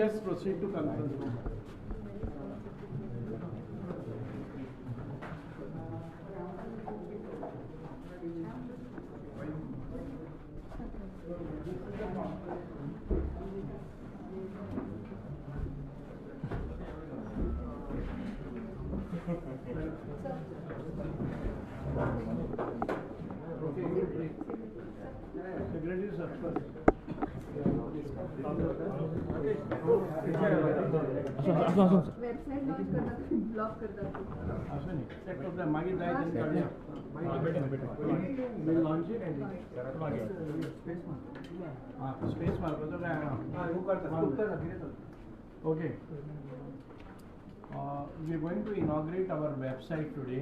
just proceed to conference room. Website launch करता block करता असं नाही सेट होतं मागे जायचं काढूया will launch it and space मारतो काय okay we are going to inaugurate our website today,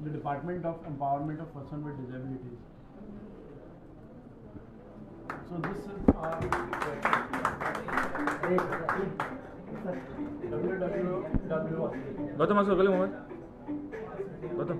the Department of Empowerment of Persons with Disabilities. So this is www. Gautam asal kali Muhammad. Gautam.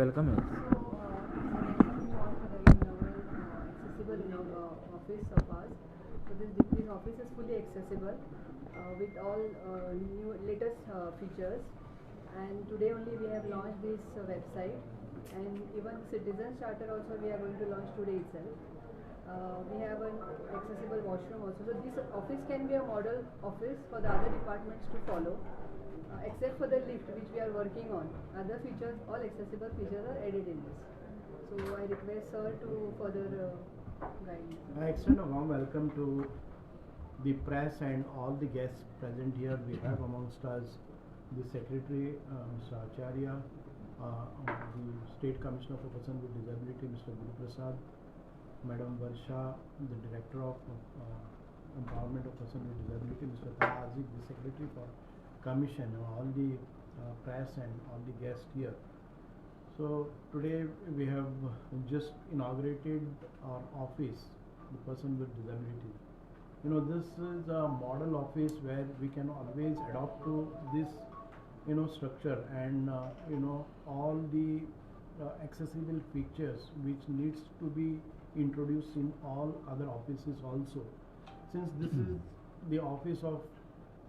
Welcome. Accessible office of ours. So this office is fully accessible with all new latest features. And today only we have launched this website, and even citizen charter also we are going to launch today itself. We have an accessible washroom also. So this office can be a model office for the other departments to follow. Except for the lift which we are working on. Other features, all accessible features are added in this. So I request sir to further guide me. I extend a warm welcome to the press and all the guests present here. We have amongst us the Secretary, Mr. Acharya, the State Commissioner for Persons with Disability, Mr. Guru Prasad, Madam Varsha, the Director of Empowerment of Persons with Disability, Mr. Tahazik, the Secretary for Commission, all the press and all the guests here. So today we have just inaugurated our office, the Person with Disability. You know, this is a model office where we can always adopt to this, you know, structure and you know, all the accessible features which needs to be introduced in all other offices also. Since this is the office of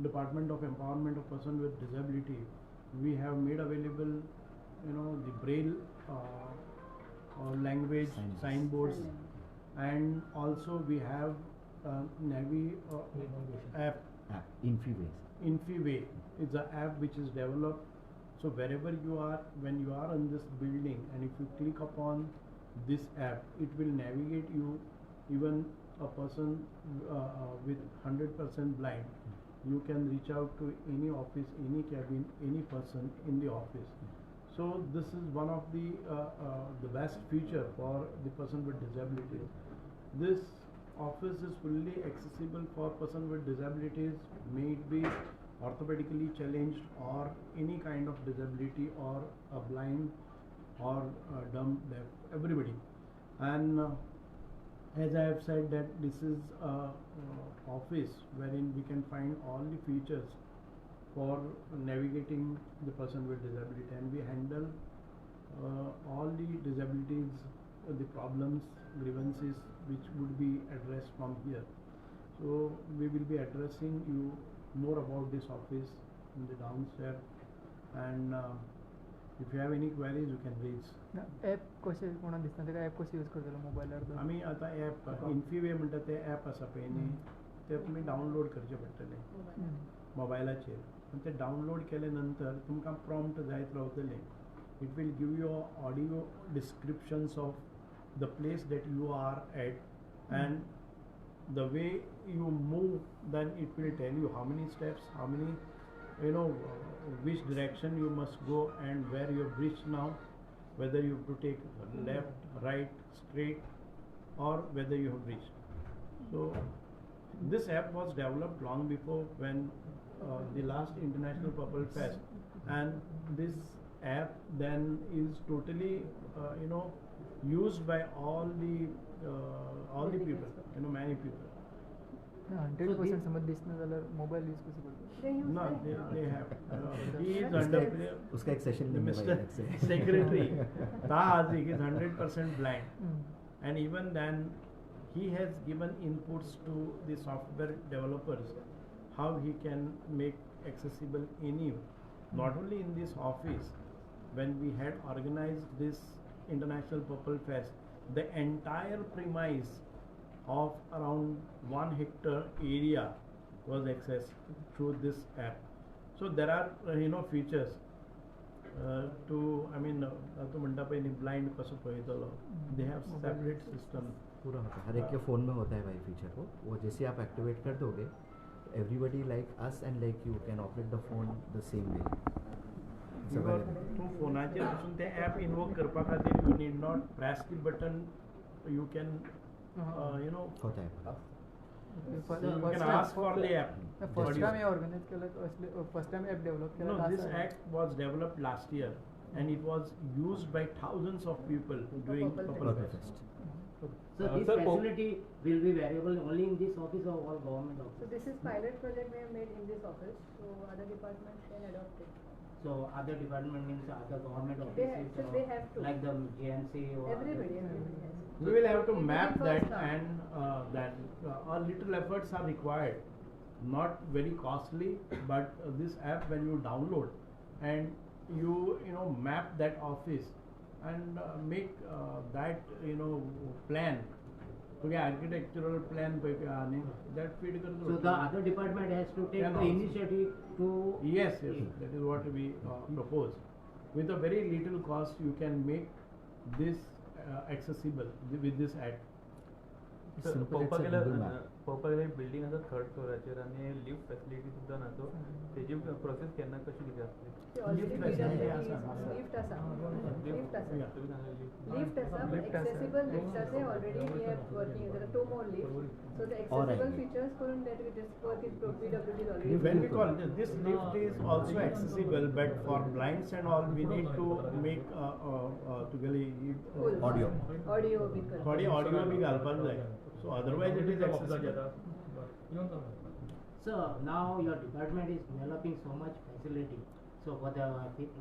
Department of Empowerment of Persons with Disability, we have made available, you know, the Braille language signboards, and also we have Navi app. Infyway is an app which is developed. So wherever you are, when you are in this building, and if you click upon this app, it will navigate you. Even a person with 100% blind, you can reach out to any office, any cabin, any person in the office. So this is one of the best feature for the person with disability. This office is fully accessible for person with disabilities, may it be orthopedically challenged or any kind of disability, or a blind or dumb, deaf, everybody. And as I have said that this is a office wherein we can find all the features for navigating the person with disability, and we handle all the disabilities, the problems, grievances which would be addressed from here. So we will be addressing you more about this office in the downstairs, and if you have any queries you can raise. App कसे कोणा दिसता ते app कसे use करतलो मोबायलार आम्ही आता app इन्फीवे म्हणटा ते ॲप आसा पळय न्ही, ते तुमी डावनलोड करचे पडटले मोबायलाचेर. आनी ते डावनलोड केले नंतर तुमकां प्रॉम्प्ट जायत रावतले. It will give you audio descriptions of the place that you are at, and the way you move, then it will tell you how many steps, how many, which direction you must go and where you have reached now, whether you have to take left, right, straight, or whether you have reached. So this app was developed long before when the last International Purple Fest, and this app then is totally used by all the people, many people. 100% समझ दिसणं झालं mobile use कसं करतो They use No, that. they have. He is That's under it. उसका एक session Mr. Secretary Taj, he is 100% blind, and even then he has given inputs to the software developers how he can make accessible any, not only in this office. When we had organized this International Purple Fest, the entire premise of around 1 hectare area was accessed through this app. So there are features to, तो म्हणता पहिले blind कसं पळयतलो, they have separate systems. पूरा होता है, हर एक के फ़ोन में होता है भाई फीचर वो जैसे आप एक्टिवेट कर दोगे, everybody like us and like you can operate the phone the same way. तू फोनाचेर बसून ते ॲप इन्वोक करपा खातीर you need not press the button, you can होता है. you can ask for the app. First time हे organise केलं फर्स्ट टाइम ॲप डेव्हलप केलं No, this app was developed last year and it was used by thousands of people during Purple Fest. So this facility will be variable only in this office or all government So office? this is pilot project we have made in this office, so other departments can adopt it. So other department means other government They offices have- so they have to. like the GNC or Everybody has. We will have to It map will be that, first now. and that little efforts are required, not very costly, but this app when you download and you map that office and make that plan, okay, architectural plan that feed करतो. So the other department has to take Can the also. initiative to Yes, that is what we propose. With a very little cost, you can make this accessible with this app. Simple, it's a Google map. पळोवपाक building आसा third फ्लोराचेर आनी lift facility सुद्दां ना, सो तेजी process केन्ना कशी कितें आसतली? ते already Lift PWD आसा. lift आसा. Lift आसा. Yeah. तुमी सांगलें lift. Lift आसा, but Lift आसा. accessible lifts आसा already we are working. There are 2 more lifts. So the accessible Alright. features करून that we just work in PWD is already. When we call this lift is also accessible, but for blinds and all, we need to make Full. Audio. Audio because. थोडी audio B घालपाक जाय. So otherwise it is accessible. So now your department is developing so much facility. So for the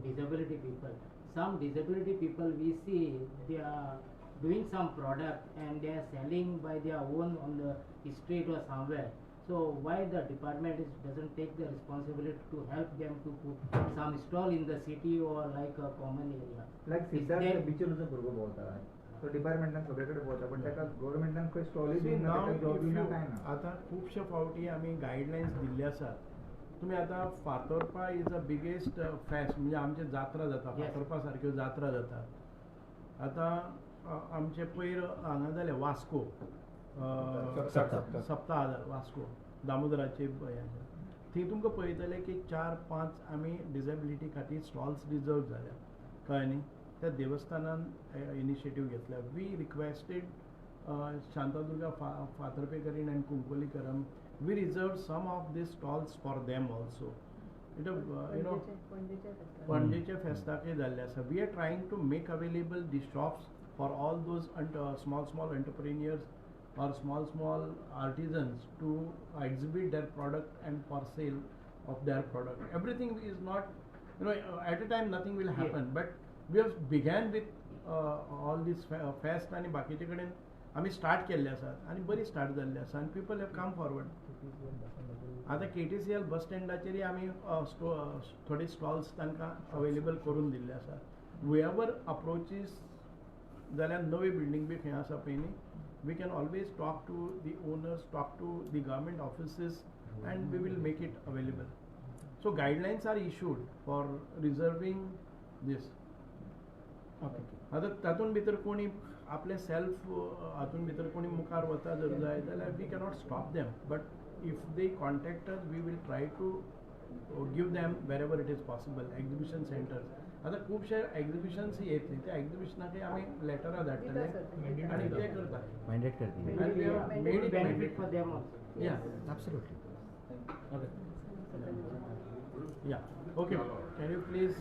disability people, some disability people we see they are doing some product and they are selling by their own on the street or somewhere. So why the department doesn't take the responsibility to help them to put some stall in the city or like a common area? Like Is Siddharth there- बिचूरचो भुरगो भोंवता तो डिपार्टमेंटान सगळेकडे भोंवता पण ताका गव्हर्नमेंटान खंय स्टॉलूय See, दिना now ताका job if दिना you- कांय ना आता खुबशे फावटी आमी गायडलायन्स दिल्ले आसात. तुम्ही आता Fatorpa is a biggest fest, म्हणजे आमचे जात्रा जाता, Yes. फातोर्पा सारक्यो जात्रा जाता. आता आमचे पयर हांगा जाले वास्को सप्ताह जाले वास्को दामोदराचे थंय तुमकां पळयतले की 4-5 आमी डिसेबिलिटी खातीर स्टॉल्स रिजर्व जाल्या, कळ्ळें न्ही. त्या देवस्थानान इनिशिएटीव घेतल्या. वी रिक्वेस्टेड शांतादुर्गा फातर्पेकरीन एंड कुंकोलीकरम, we reserved some of these stalls for them also. पणजेचे festival. पणजेच्या फेस्ताकय जाल्ले आसा. We are trying to make available the shops for all those small entrepreneurs or small artisans to exhibit their product and for sale of their product. Everything is not, at a time nothing will happen, but we have began with all this fest आणि बाकीचे कडेन आमी start केल्ले आसात आनी बरी start जाल्ली आसा आनी पीपल हॅव कम फॉरवर्ड. आता KTCL बस स्टँडाचेरय आमी थोडे स्टॉल्स तांकां अवेलेबल करून दिल्ले आसा. हुएवर अप्रोचीस जाल्यार नवी बिल्डींग बी खंय आसा पळय न्ही, we can always talk to the owners, talk to the government offices and we will make it available. So guidelines are issued for reserving these. आता तातूंत भितर कोणी आपले सेल्फ हातून भितर कोणी मुखार वता जर जाय जाल्यार we cannot stop them, but if they contact us we will try to give them wherever it is possible. Exhibition centres आतां खुबशे एक्झिबिशन्स येतली, त्या एक्झिबिशनाकय आमी लेटरां धाडटले आनी ते करतात. Mandate कर दिए. And we have made it benefit for them also. Yeah, Absolutely. okay. Yeah, okay. Can you please